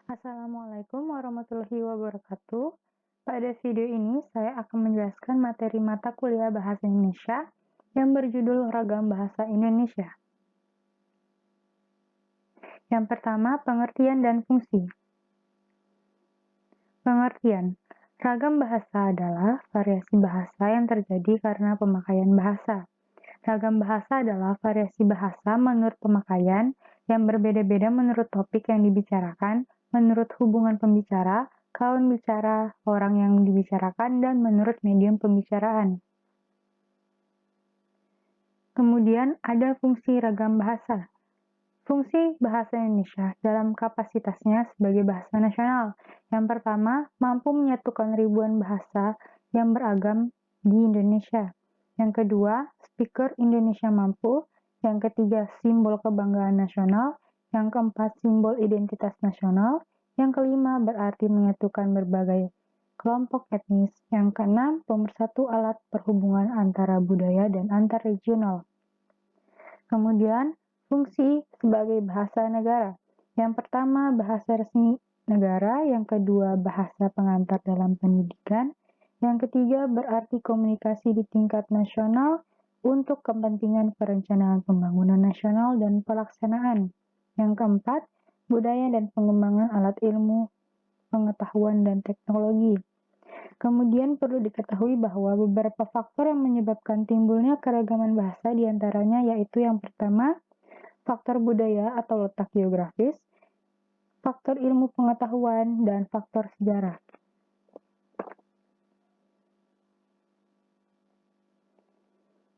Assalamualaikum warahmatullahi wabarakatuh. Pada video ini, saya akan menjelaskan materi mata kuliah Bahasa Indonesia yang berjudul Ragam Bahasa Indonesia. Yang pertama, pengertian dan fungsi. Pengertian. Ragam bahasa adalah variasi bahasa yang terjadi karena pemakaian bahasa. Ragam bahasa adalah variasi bahasa menurut pemakaian yang berbeda-beda menurut topik yang dibicarakan, menurut hubungan pembicara, kawan bicara, orang yang dibicarakan, dan menurut medium pembicaraan. Kemudian ada fungsi ragam bahasa. Fungsi bahasa Indonesia dalam kapasitasnya sebagai bahasa nasional. Yang pertama, mampu menyatukan ribuan bahasa yang beragam di Indonesia. Yang kedua, speaker Indonesia mampu. Yang ketiga, simbol kebanggaan nasional. Yang keempat, simbol identitas nasional. Yang kelima, berarti menyatukan berbagai kelompok etnis. Yang keenam, pemersatu alat perhubungan antara budaya dan antar regional. Kemudian, fungsi sebagai bahasa negara. Yang pertama, bahasa resmi negara. Yang kedua, bahasa pengantar dalam pendidikan. Yang ketiga, berarti komunikasi di tingkat nasional untuk kepentingan perencanaan pembangunan nasional dan pelaksanaan. Yang keempat, budaya dan pengembangan alat ilmu, pengetahuan, dan teknologi. Kemudian perlu diketahui bahwa beberapa faktor yang menyebabkan timbulnya keragaman bahasa diantaranya yaitu yang pertama, faktor budaya atau letak geografis, faktor ilmu pengetahuan, dan faktor sejarah.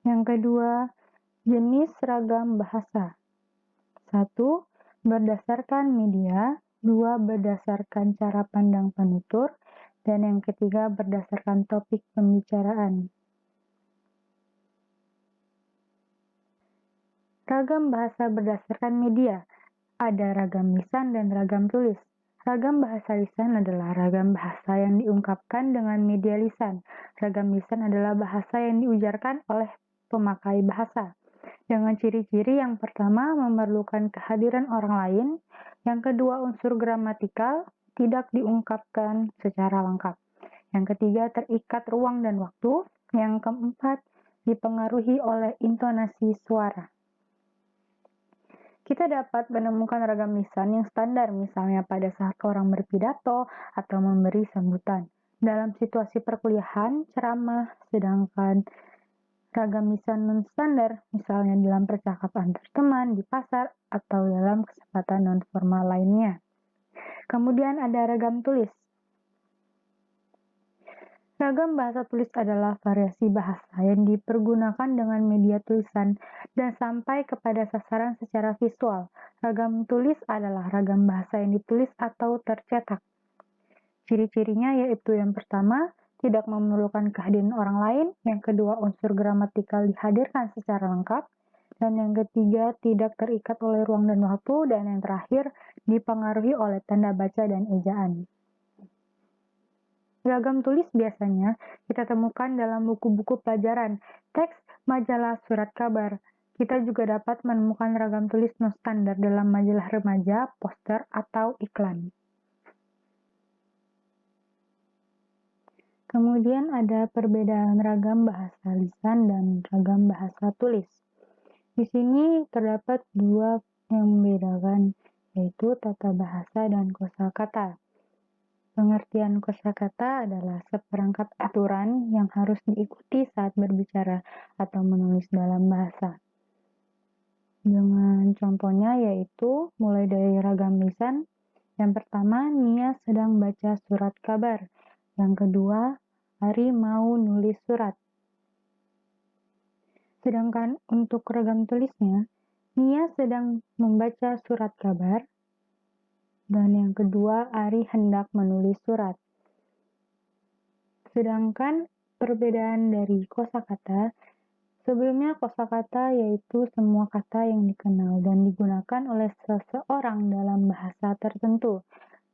Yang kedua, jenis ragam bahasa. 1. Berdasarkan media. 2. Berdasarkan cara pandang penutur. Dan yang ketiga, berdasarkan topik pembicaraan. Ragam bahasa berdasarkan media. Ada ragam lisan dan ragam tulis. Ragam bahasa lisan adalah ragam bahasa yang diungkapkan dengan media lisan. Ragam lisan adalah bahasa yang diujarkan oleh pemakai bahasa. Dengan ciri-ciri yang pertama memerlukan kehadiran orang lain, yang kedua unsur gramatikal tidak diungkapkan secara lengkap. Yang ketiga terikat ruang dan waktu, yang keempat dipengaruhi oleh intonasi suara. Kita dapat menemukan ragam lisan yang standar, misalnya pada saat orang berpidato atau memberi sambutan. Dalam situasi perkuliahan, ceramah, sedangkan ragam lisan non-standar, misalnya dalam percakapan antar teman, di pasar, atau dalam kesempatan non-formal lainnya. Kemudian ada ragam tulis. Ragam bahasa tulis adalah variasi bahasa yang dipergunakan dengan media tulisan dan sampai kepada sasaran secara visual. Ragam tulis adalah ragam bahasa yang ditulis atau tercetak. Ciri-cirinya yaitu yang pertama, tidak memerlukan kehadiran orang lain, yang kedua unsur gramatikal dihadirkan secara lengkap, dan yang ketiga tidak terikat oleh ruang dan waktu, dan yang terakhir dipengaruhi oleh tanda baca dan ejaan. Ragam tulis biasanya kita temukan dalam buku-buku pelajaran, teks, majalah, surat kabar. Kita juga dapat menemukan ragam tulis non-standar dalam majalah remaja, poster, atau iklan. Kemudian ada perbedaan ragam bahasa lisan dan ragam bahasa tulis. Di sini terdapat dua yang membedakan, yaitu tata bahasa dan kosakata. Pengertian kosakata adalah seperangkat aturan yang harus diikuti saat berbicara atau menulis dalam bahasa. Dengan contohnya yaitu mulai dari ragam lisan. Yang pertama, Nia sedang baca surat kabar. Yang kedua, Ari mau nulis surat. Sedangkan untuk ragam tulisnya, Nia sedang membaca surat kabar. Dan yang kedua, Ari hendak menulis surat. Sedangkan perbedaan dari kosakata, sebelumnya kosakata yaitu semua kata yang dikenal dan digunakan oleh seseorang dalam bahasa tertentu.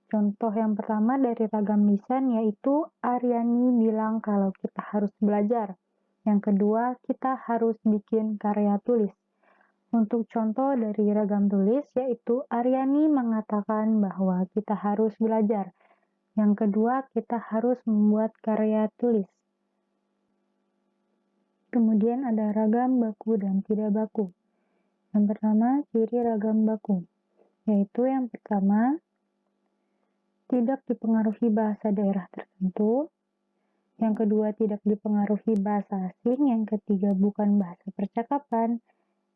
Contoh yang pertama dari ragam lisan yaitu Aryani bilang kalau kita harus belajar. Yang kedua, kita harus bikin karya tulis. Untuk contoh dari ragam tulis, yaitu Aryani mengatakan bahwa kita harus belajar. Yang kedua, kita harus membuat karya tulis. Kemudian ada ragam baku dan tidak baku. Yang pertama, ciri ragam baku, yaitu yang pertama, tidak dipengaruhi bahasa daerah tertentu. Yang kedua, tidak dipengaruhi bahasa asing. Yang ketiga, bukan bahasa percakapan.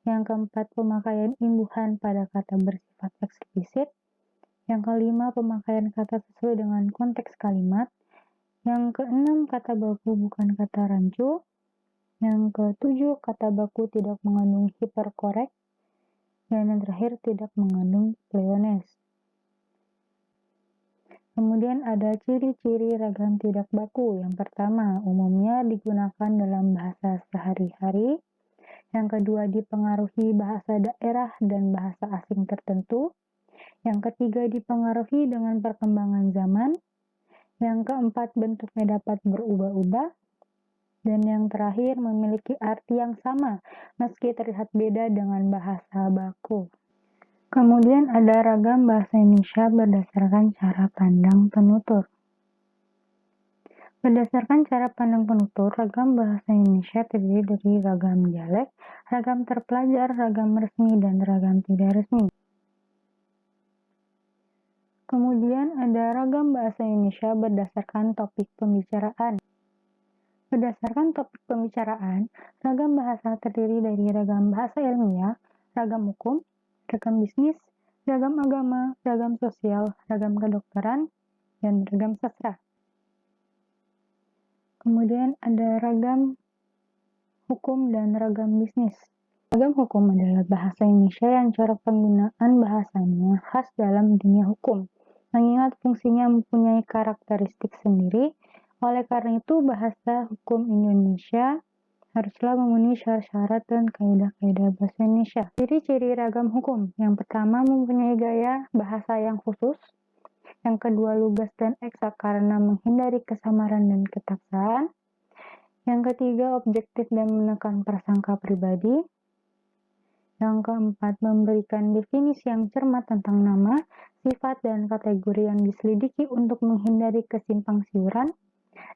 Yang keempat, pemakaian imbuhan pada kata bersifat eksplisit. Yang kelima, pemakaian kata sesuai dengan konteks kalimat. Yang keenam, kata baku bukan kata rancu. Yang ketujuh, kata baku tidak mengandung hiperkorek. Dan yang terakhir, tidak mengandung pleonasm. Kemudian ada ciri-ciri ragam tidak baku. Yang pertama, umumnya digunakan dalam bahasa sehari-hari. Yang kedua, dipengaruhi bahasa daerah dan bahasa asing tertentu. Yang ketiga, dipengaruhi dengan perkembangan zaman. Yang keempat, bentuknya dapat berubah-ubah. Dan yang terakhir, memiliki arti yang sama, meski terlihat beda dengan bahasa baku. Kemudian ada ragam bahasa Indonesia berdasarkan cara pandang penutur. Berdasarkan cara pandang penutur, ragam bahasa Indonesia terdiri dari ragam dialek, ragam terpelajar, ragam resmi, dan ragam tidak resmi. Kemudian ada ragam bahasa Indonesia berdasarkan topik pembicaraan. Berdasarkan topik pembicaraan, ragam bahasa terdiri dari ragam bahasa ilmiah, ragam hukum, ragam bisnis, ragam agama, ragam sosial, ragam kedokteran, dan ragam sastra. Kemudian ada ragam hukum dan ragam bisnis. Ragam hukum adalah bahasa Indonesia yang cara penggunaan bahasanya khas dalam dunia hukum, mengingat fungsinya mempunyai karakteristik sendiri. Oleh karena itu, bahasa hukum Indonesia haruslah memenuhi syarat-syarat dan kaidah-kaidah bahasa Indonesia. Ciri-ciri ragam hukum. Yang pertama, mempunyai gaya bahasa yang khusus. Yang kedua, lugas dan eksak karena menghindari kesamaran dan ketaksaan. Yang ketiga, objektif dan menekan prasangka pribadi. Yang keempat, memberikan definisi yang cermat tentang nama, sifat, dan kategori yang diselidiki untuk menghindari kesimpang siuran.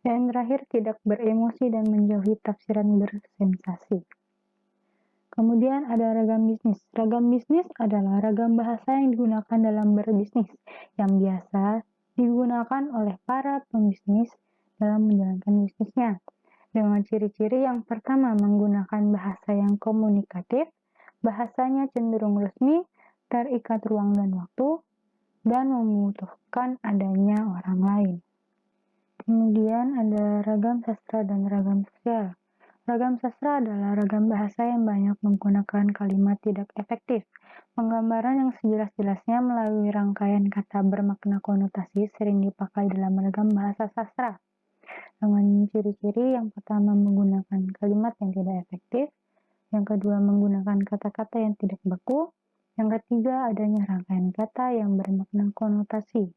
Dan terakhir, tidak beremosi dan menjauhi tafsiran bersensasi. Kemudian ada ragam bisnis. Ragam bisnis adalah ragam bahasa yang digunakan dalam berbisnis, yang biasa digunakan oleh para pembisnis dalam menjalankan bisnisnya. Dengan ciri-ciri yang pertama, menggunakan bahasa yang komunikatif, bahasanya cenderung resmi, terikat ruang dan waktu, dan membutuhkan adanya orang lain. Kemudian ada ragam sastra dan ragam sosial. Ragam sastra adalah ragam bahasa yang banyak menggunakan kalimat tidak efektif. Penggambaran yang sejelas-jelasnya melalui rangkaian kata bermakna konotasi sering dipakai dalam ragam bahasa sastra. Dengan ciri-ciri yang pertama, menggunakan kalimat yang tidak efektif. Yang kedua, menggunakan kata-kata yang tidak baku. Yang ketiga, adanya rangkaian kata yang bermakna konotasi.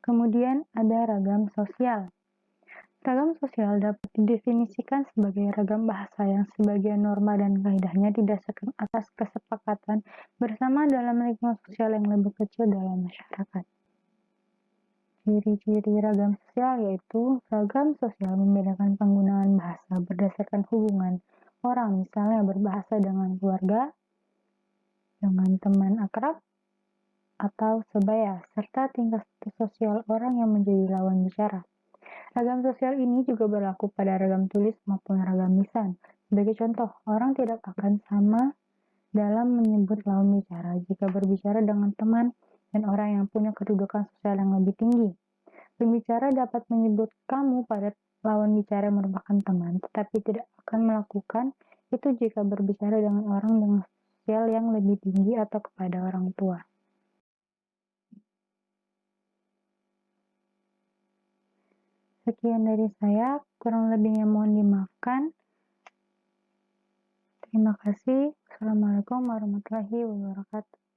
Kemudian ada ragam sosial. Ragam sosial dapat didefinisikan sebagai ragam bahasa yang sebagian norma dan kaidahnya didasarkan atas kesepakatan bersama dalam lingkungan sosial yang lebih kecil dalam masyarakat. Ciri-ciri ragam sosial yaitu ragam sosial membedakan penggunaan bahasa berdasarkan hubungan orang, misalnya berbahasa dengan keluarga, dengan teman akrab, atau sebaya, serta tingkat status sosial orang yang menjadi lawan bicara. Ragam sosial ini juga berlaku pada ragam tulis maupun ragam lisan. Sebagai contoh, orang tidak akan sama dalam menyebut lawan bicara jika berbicara dengan teman dan orang yang punya kedudukan sosial yang lebih tinggi. Pembicara dapat menyebut kamu pada lawan bicara yang merupakan teman, tetapi tidak akan melakukan itu jika berbicara dengan orang dengan sosial yang lebih tinggi atau kepada orang tua. Sekian dari saya, kurang lebihnya mohon dimaafkan. Terima kasih. Assalamualaikum warahmatullahi wabarakatuh.